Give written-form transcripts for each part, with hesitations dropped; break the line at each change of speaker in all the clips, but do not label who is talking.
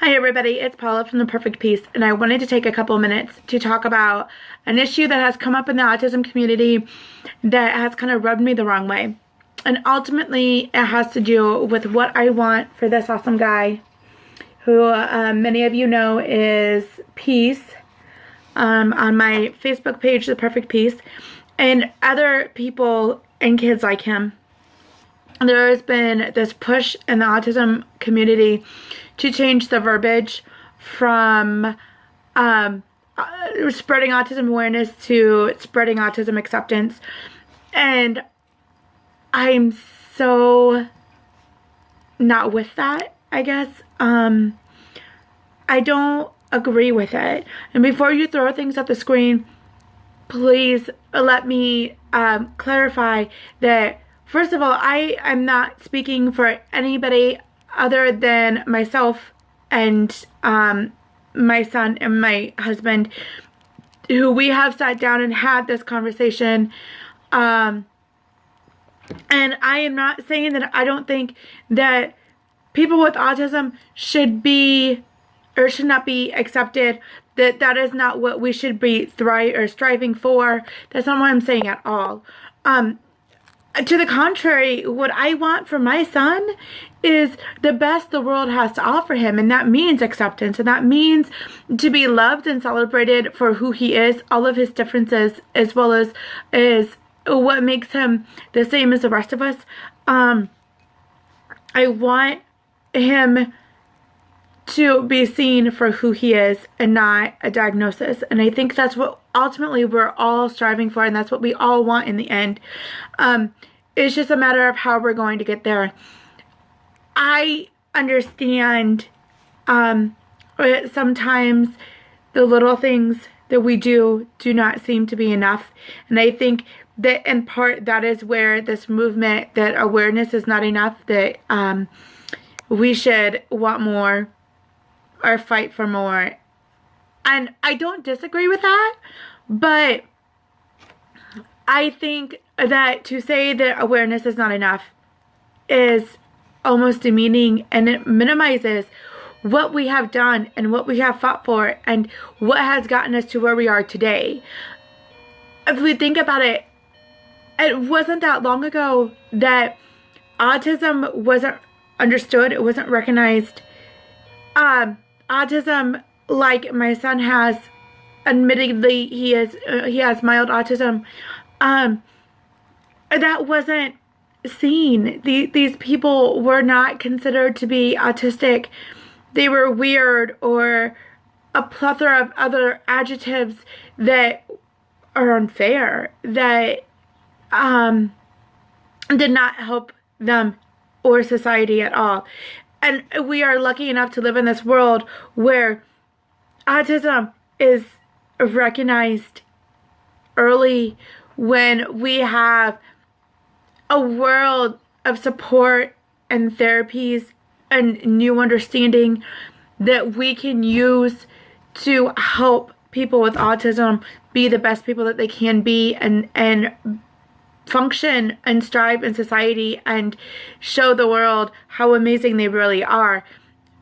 Hi everybody, it's Paula from The Perfect Peace, and I wanted to take a couple minutes to talk about an issue that has come up in the autism community that has kind of rubbed me the wrong way. And ultimately, it has to do with what I want for this awesome guy, who many of you know is Peace, on my Facebook page, The Perfect Peace, and other people and kids like him. There has been this push in the autism community to change the verbiage from spreading autism awareness to spreading autism acceptance. And I'm so not with that, I guess. I don't agree with it. And before you throw things at the screen, please let me clarify that, first of all, I'm not speaking for anybody other than myself and my son and my husband, who we have sat down and had this conversation. And I am not saying that I don't think that people with autism should be or should not be accepted. That is not what we should be striving for. That's not what I'm saying at all. To the contrary, what I want for my son is the best the world has to offer him, and that means acceptance, and that means to be loved and celebrated for who he is, all of his differences, as well as what makes him the same as the rest of us. I want him to be seen for who he is and not a diagnosis. And I think that's what ultimately we're all striving for, and that's what we all want in the end. It's just a matter of how we're going to get there. I understand sometimes the little things that we do not seem to be enough. And I think that in part that is where this movement, that awareness is not enough, that we should want more or fight for more. And I don't disagree with that, but I think that to say that awareness is not enough is almost demeaning, and it minimizes what we have done and what we have fought for and what has gotten us to where we are today. If we think about it, it wasn't that long ago that autism wasn't understood, it wasn't recognized. Autism, like my son has, admittedly he has mild autism, that wasn't seen. These people were not considered to be autistic. They were weird, or a plethora of other adjectives that are unfair, that did not help them or society at all. And we are lucky enough to live in this world where autism is recognized early, when we have a world of support and therapies and new understanding that we can use to help people with autism be the best people that they can be, and function and strive in society and show the world how amazing they really are.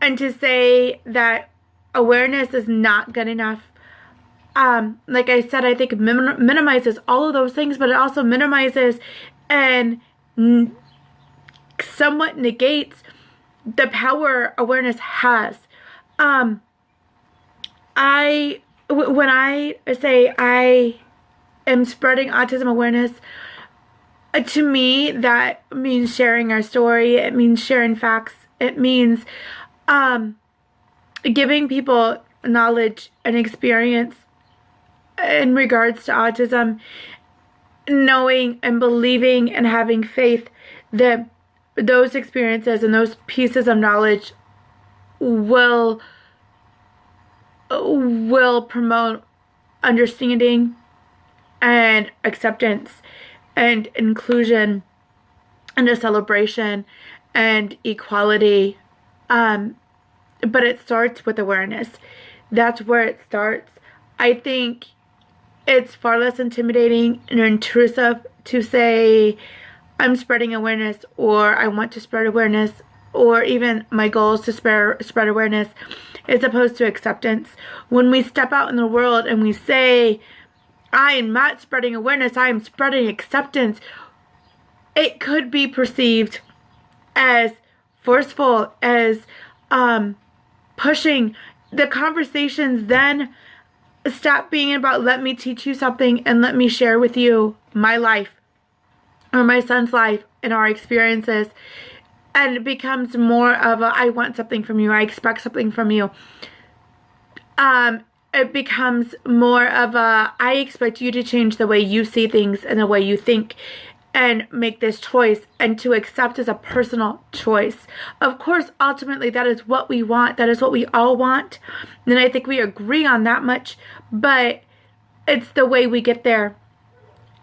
And to say that awareness is not good enough, like I said, I think it minimizes all of those things, but it also minimizes and somewhat negates the power awareness has. When I say I am spreading autism awareness, to me, that means sharing our story. It means sharing facts. It means giving people knowledge and experience in regards to autism, knowing and believing and having faith that those experiences and those pieces of knowledge will promote understanding and acceptance and inclusion and a celebration and equality. But it starts with awareness. That's where it starts. I think it's far less intimidating and intrusive to say, I'm spreading awareness, or I want to spread awareness, or even my goal is to spread awareness. as opposed to acceptance. When we step out in the world and we say, I am not spreading awareness, I am spreading acceptance, it could be perceived as forceful, as pushing. The conversations then stop being about, let me teach you something and let me share with you my life or my son's life and our experiences. And it becomes more of a, I want something from you, I expect something from you. It becomes more of a, I expect you to change the way you see things and the way you think and make this choice, and to accept as a personal choice. Of course, ultimately, that is what we want. That is what we all want. And I think we agree on that much, but it's the way we get there.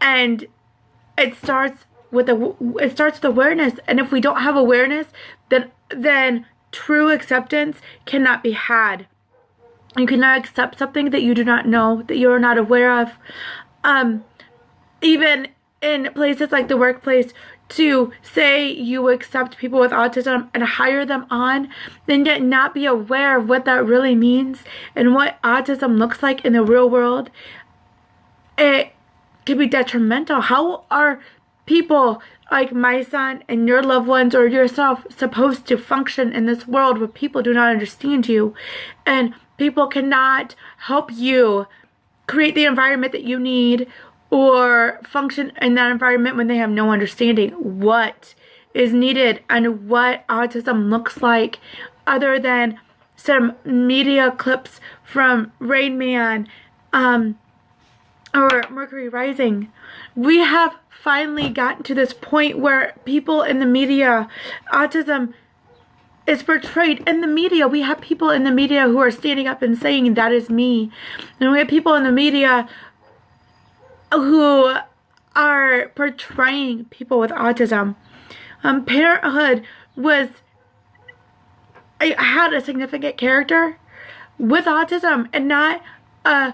And it starts with awareness. And if we don't have awareness, then true acceptance cannot be had. You cannot accept something that you do not know, that you are not aware of. Even in places like the workplace, to say you accept people with autism and hire them on, and yet not be aware of what that really means and what autism looks like in the real world, it can be detrimental. How are people like my son and your loved ones or yourself supposed to function in this world where people do not understand you and people cannot help you create the environment that you need or function in that environment when they have no understanding what is needed and what autism looks like, other than some media clips from Rain Man or Mercury Rising? We have finally gotten to this point where people in the media, autism is portrayed in the media. We have people in the media who are standing up and saying, that is me. And we have people in the media who are portraying people with autism. Parenthood had a significant character with autism, and not a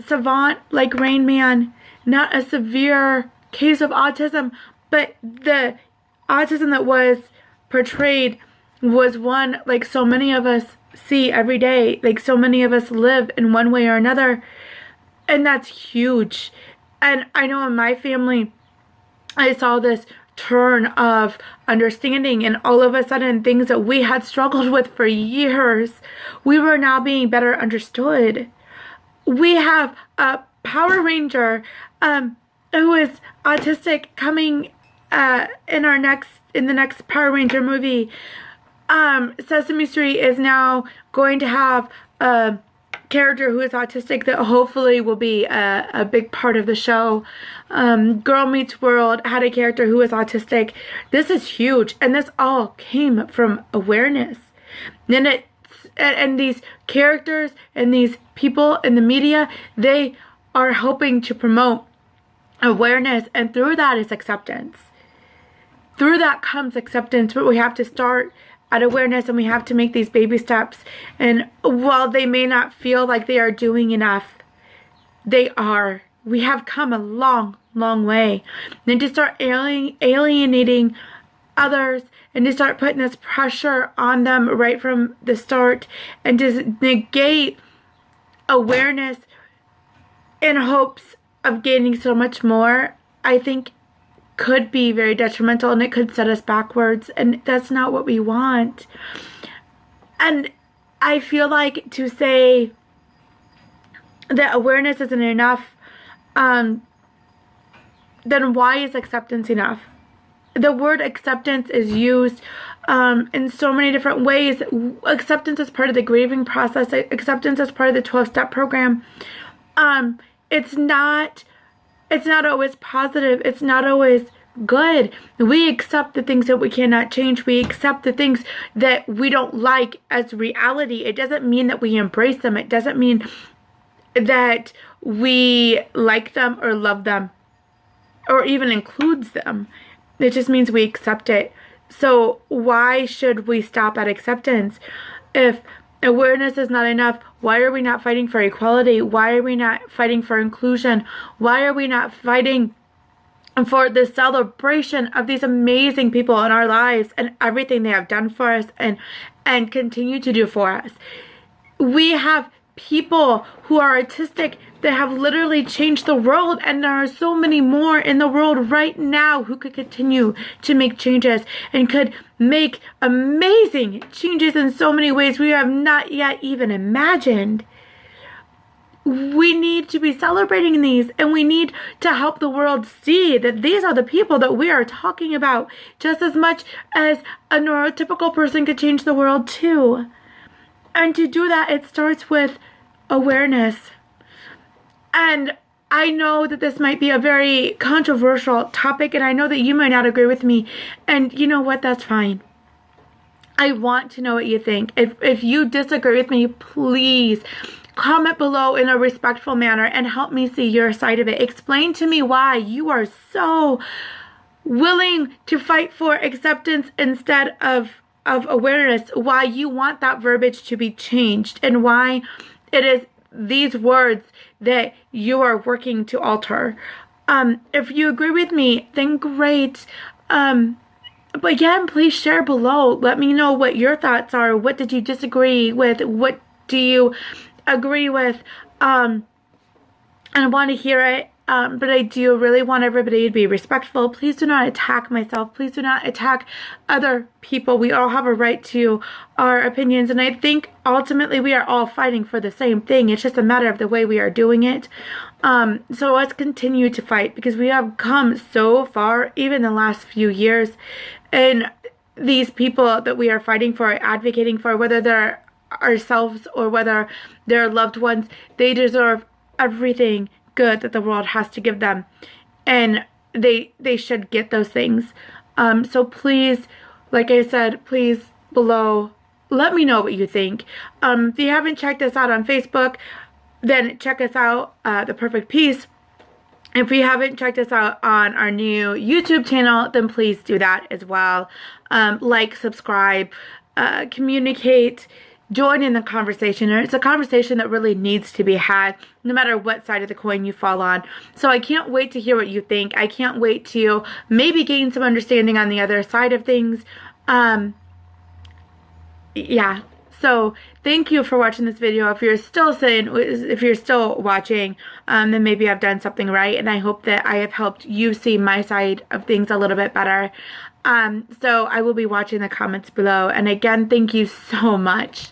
savant like Rain Man, not a severe case of autism, but the autism that was portrayed was one like so many of us see every day, like so many of us live in one way or another. And that's huge. And I know in my family, I saw this turn of understanding, and all of a sudden things that we had struggled with for years, we were now being better understood. We have a Power Ranger who is autistic coming in the next Power Ranger movie. Sesame Street is now going to have a character who is autistic that hopefully will be a big part of the show. Girl Meets World had a character who is autistic. This is huge, and this all came from awareness. And these characters and these people in the media, they are helping to promote awareness, and through that is acceptance. Through that comes acceptance, but we have to start at awareness, and we have to make these baby steps. And while they may not feel like they are doing enough, they are. We have come a long, long way. And to start alienating others, and to start putting this pressure on them right from the start, and to negate awareness in hopes of gaining so much more, I think could be very detrimental, and it could set us backwards, and that's not what we want. And I feel like to say that awareness isn't enough, then why is acceptance enough? The word acceptance is used in so many different ways. Acceptance is part of the grieving process. Acceptance is part of the 12-step program. It's not always positive. It's not always good. We accept the things that we cannot change. We accept the things that we don't like as reality. It doesn't mean that we embrace them. It doesn't mean that we like them or love them or even includes them. It just means we accept it. So why should we stop at acceptance? If awareness is not enough, why are we not fighting for equality? Why are we not fighting for inclusion? Why are we not fighting for the celebration of these amazing people in our lives and everything they have done for us and and continue to do for us. We have people who are autistic that have literally changed the world, and there are so many more in the world right now who could continue to make changes and could make amazing changes in so many ways we have not yet even imagined. We need to be celebrating these, and we need to help the world see that these are the people that we are talking about, just as much as a neurotypical person could change the world too. And to do that, it starts with awareness. And I know that this might be a very controversial topic, and I know that you might not agree with me. And you know what? That's fine. I want to know what you think. If you disagree with me, please comment below in a respectful manner and help me see your side of it. Explain to me why you are so willing to fight for acceptance instead of awareness, why you want that verbiage to be changed, and why it is these words that you are working to alter. If you agree with me, then great. But again, please share below. Let me know what your thoughts are. What did you disagree with? What do you agree with? And I want to hear it. But I do really want everybody to be respectful. Please do not attack myself. Please do not attack other people. We all have a right to our opinions. And I think ultimately we are all fighting for the same thing. It's just a matter of the way we are doing it. So let's continue to fight, because we have come so far, even the last few years. And these people that we are fighting for, advocating for, whether they're ourselves or whether they're loved ones, they deserve everything good that the world has to give them, and they should get those things. So please, like I said, please below, let me know what you think. If you haven't checked us out on Facebook, then check us out, The Perfect Peace. If you haven't checked us out on our new YouTube channel, then please do that as well. Like, subscribe, communicate, join in the conversation. It's a conversation that really needs to be had, no matter what side of the coin you fall on. So I can't wait to hear what you think. I can't wait to maybe gain some understanding on the other side of things. Yeah. So thank you for watching this video. If you're still watching, then maybe I've done something right, and I hope that I have helped you see my side of things a little bit better. So I will be watching the comments below. And again, thank you so much.